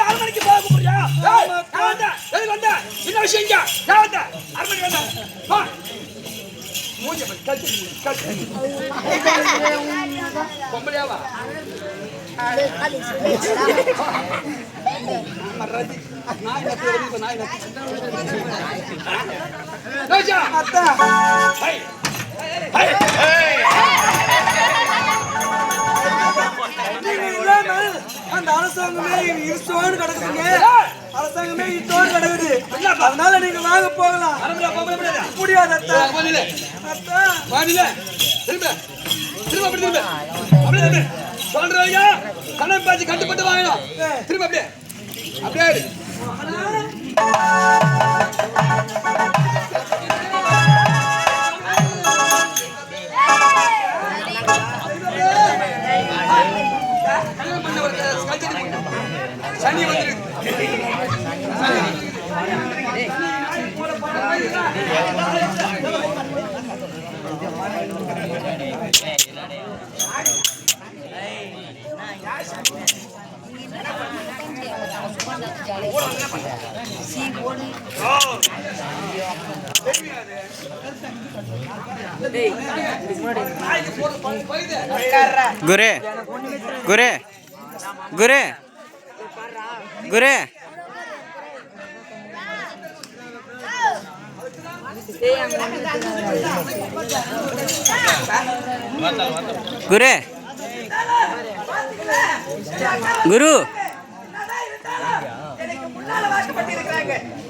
அரண்மனைக்கு போக கூப்பிடுறியா? என்ன விஷயம்? அரண்மனை பொம்பளையாவா? அந்த அரசாங்கமே இருசோன்னு கிடக்குதுங்க. அரசாங்கமே இத்தோடு கிடக்குது. அதனால நீங்க வாங்க போகலாம். முடியாது அத்தா. சொல்றீங்க கணம் பாச்சு கட்டுப்பட்டு வாங்கணும். திரும்ப அப்படியே அப்படியே சனி வந்து குரு குரு குரு குரு குரு குரு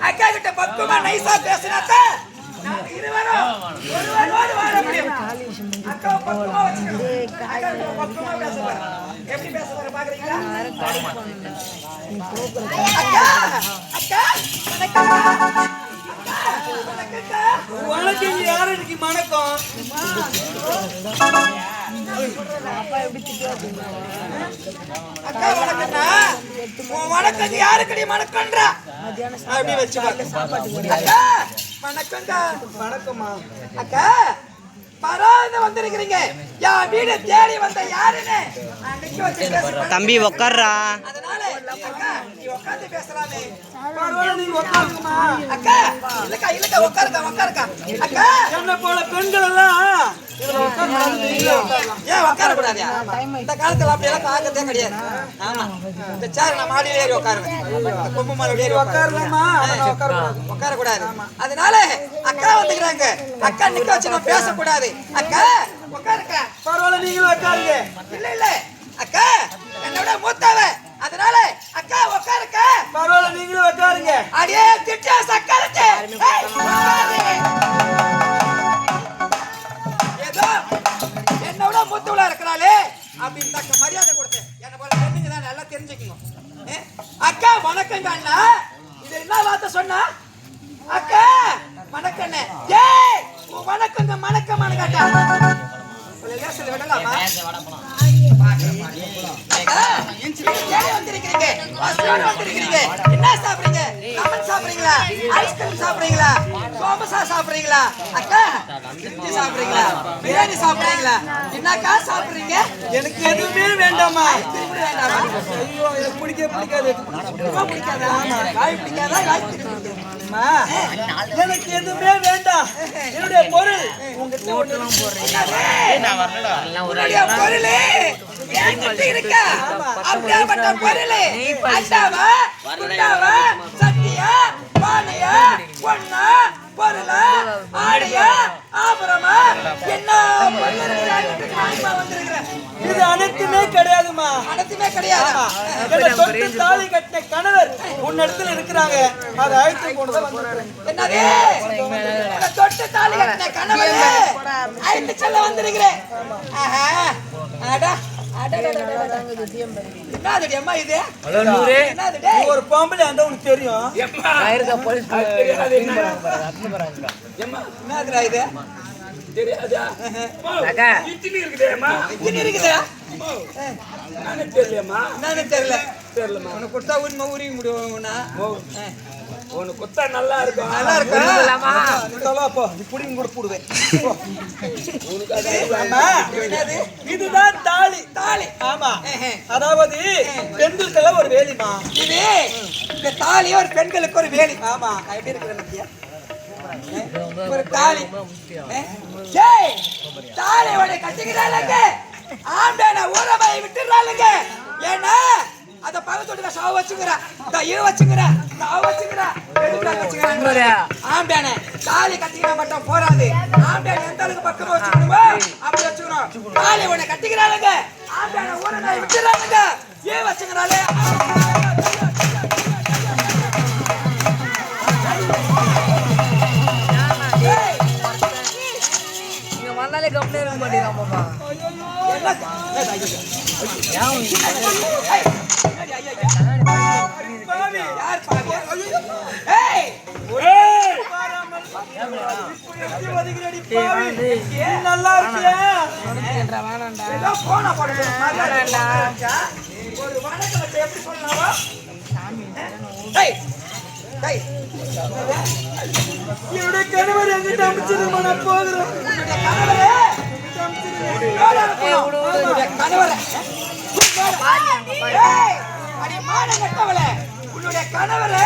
அக்கா கிட்ட பக்குவமா நைசா பேசினாத்த இருவரும் ஒருவரோடு வாழ முடியும். அக்கா பக்குவமா வச்சுக்கணும். அக்கா பக்குவமா பேசுறாங்க. எப்படி பேசுறாங்க பாக்குறீங்களா? அக்கா அக்கா வணக்கம். யாரு இன்னைக்கு வணக்கம்? அக்கா வணக்கம்னா உன் வணக்கம் யாருக்கடி வணக்கம்ன்றா? அப்படி வச்சு அக்கா வணக்கம்டா. வணக்கம்மா. அக்கா பராந்து வந்திருக்கிறீங்க. என் வீடு தேடி வந்த யாருன்னு அன்னைக்கு வச்சு பேசுறேன். தம்பி உக்கார்றா. அதனால அக்கா நீ உட்கார்ந்து பேசலாமே. பரவாயில்ல, நீங்க உட்காருங்கம்மா. அக்கா இல்லக்கா இல்லக்கா உட்காருக்கா. அக்கா என்ன போல பெண்கள் எல்லாம் இதுல உட்கார்ந்து ஏன் உட்கார கூடாது? இந்த காலத்துல அப்படி எல்லாம் பார்க்கறதே கிடையாது. ஆமா இந்த சேர் நான் மாடியில ஏறி உட்காருவேன். கொம்பு மாடியில ஏறி உட்காரலாமா? உட்கார கூடாது. அதனால அக்கா வந்துக்கிறாங்க. அக்கா நிக்க வச்சு நான் பேசக்கூடாது. அக்கா உட்காருக்கா. பரவாயில்ல, நீங்களும் உட்காருங்க. இல்ல அக்கா என்னோட மூத்தவ. அதனால அக்கா உட்காருக்கா. பரவாயில்ல, நீங்களும் உட்காருங்க. அடியே திட்டியா சக்கரத்து ஏதோ என்னோட மூத்தவளா இருக்கிறாளே அப்படின்னு தக்க மரியாதை கொடுத்தேன். என்ன போல பெண்ணுங்க தான் நல்லா தெரிஞ்சுக்கணும். அக்கா வணக்கங்க அண்ணா. இது என்ன வார்த்தை சொன்னா? அக்கா வணக்கண்ணே. ஏய் வணக்கங்க மணக்கமான கேட்டா லேசில் விடலாமா? வந்திருக்கிறீங்க. என்ன சாப்பிடுறீங்க? லெமன் சாப்பிடுறீங்களா? ஐஸ்கிரீம் சாப்பிடுறீங்களா? சோமசா சாப்பிடுறீங்களா? அக்கா இட்லி சாப்பிடுறீங்களா? பிரியாணி சாப்பிடுறீங்களா? என்னக்கா சாப்பிடுறீங்க? எனக்கு எதுவுமே வேண்டாமா. திருப்பி வேண்டாமா? ஐயோ, எனக்கு பிடிக்காது. பிடிக்காதா? காய் பிடிக்காதா? காய் பிடிக்காதா? எனக்கு எதுவுமே வேண்டாம். என்னுடைய பொருள் உங்ககிட்ட உன்னுடைய பொருள் என்கிட்ட இருக்கா? அப்படியாப்பட்ட பொருள் அண்டாவா குண்டாவா சட்டியா பானையா பொண்ணா பொருளா ஆடையா ஆபரமா என்ன இது அனைத்துமே கிடையாதுமா. அனைத்துமே கிடையாது. தொட்டு தாலி கட்டின கணவர் உன்னிடத்துல இருக்கிறாங்க. அதை அழைத்து கொண்டு வந்திருக்கிறேன். என்னது தொட்டு தாலி கட்டின கணவர் அழைத்து செல்ல வந்திருக்கிறேன். ஒரு பொம்பளை அந்த உனக்கு தெரியும். நல்லா இருக்கும் நல்லா இருக்கும். இதுதான் தாலி. தாலி. ஆமா அதாவது பெண்களுக்கெல்லாம் ஒரு வேலிமா இது இந்த தாலி ஒரு பெண்களுக்கு ஒரு வேலி. ஆமா எப்படி இருக்கிற ஒரு தாலி. ஏய் தாலியோட கட்டிக்கிறாளுங்க ஆம்பளை ஊரபாய் விட்டுறாளுங்க. ஏன்னா அத பகத்தோட சாவ வச்சுங்கறா தயிர் வச்சுங்கறா சாவ வச்சுங்கறா எடுத்து வச்சுங்கறா. ஆம்பளை தாலி கட்டிக்கிற மட்டும் போறாது. ஆம்பளை எந்த அளவுக்கு பக்கமா வச்சுக்கணுமோ அப்படி வச்சுக்கணும். தாலியோட கட்டிக்கிறாளுங்க ஆம்பளை ஊரபாய் விட்டுறாளுங்க ஏன் வச்சுங்கறாளே. வந்தாலே கம்ப்ளே இருக்க மாட்டேங்கிறான் நல்லா இருக்கியா ஒரு வணக்கம் வச்சு எப்படி சொல்லலாமா என்னுடைய கணவர் எங்கிட்ட அமைச்சிருமா நான் போகிறேன். உன்னுடைய கணவரை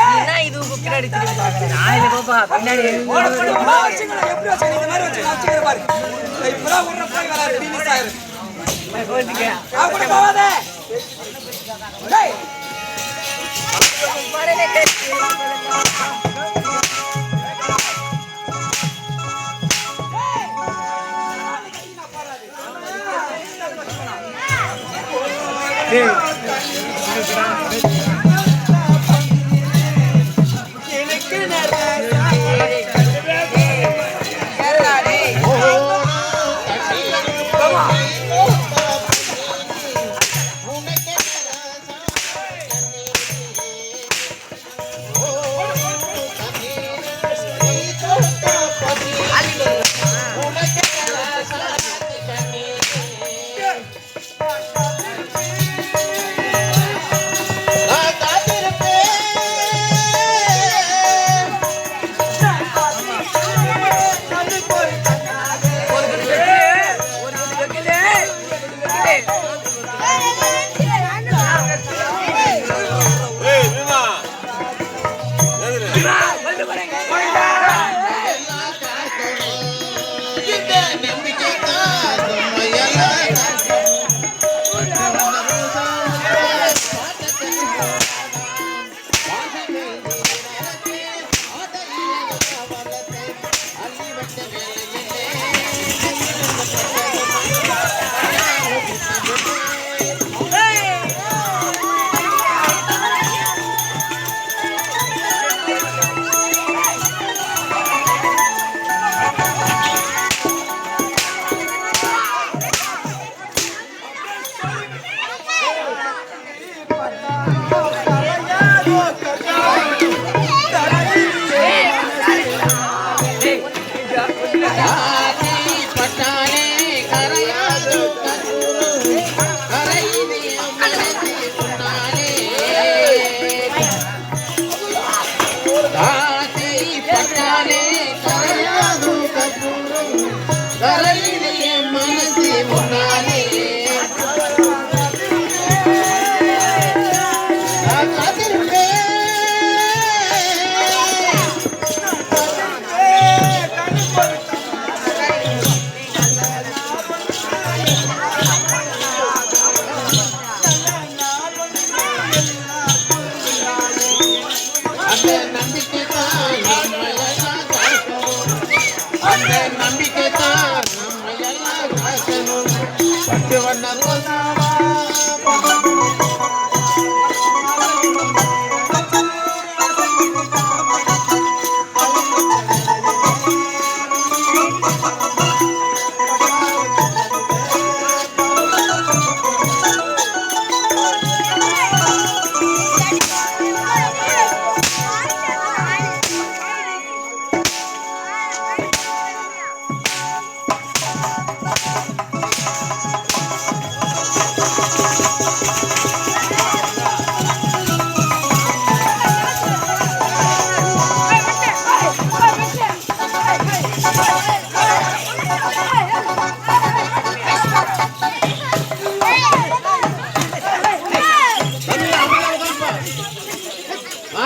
இது பின்னாடி பின்னாடி எப்படி வச்சு பாரு இப்பதான் உன்ன போய் வர போவாதே.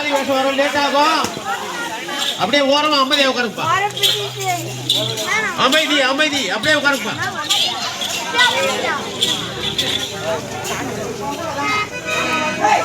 மாறி வேஷம் வரும் லேட் ஆகும். அப்படியே ஓரமா அமைதியா உட்காருப்பா. அமைதி அமைதி அப்படியே உட்காருப்பா. ஏய்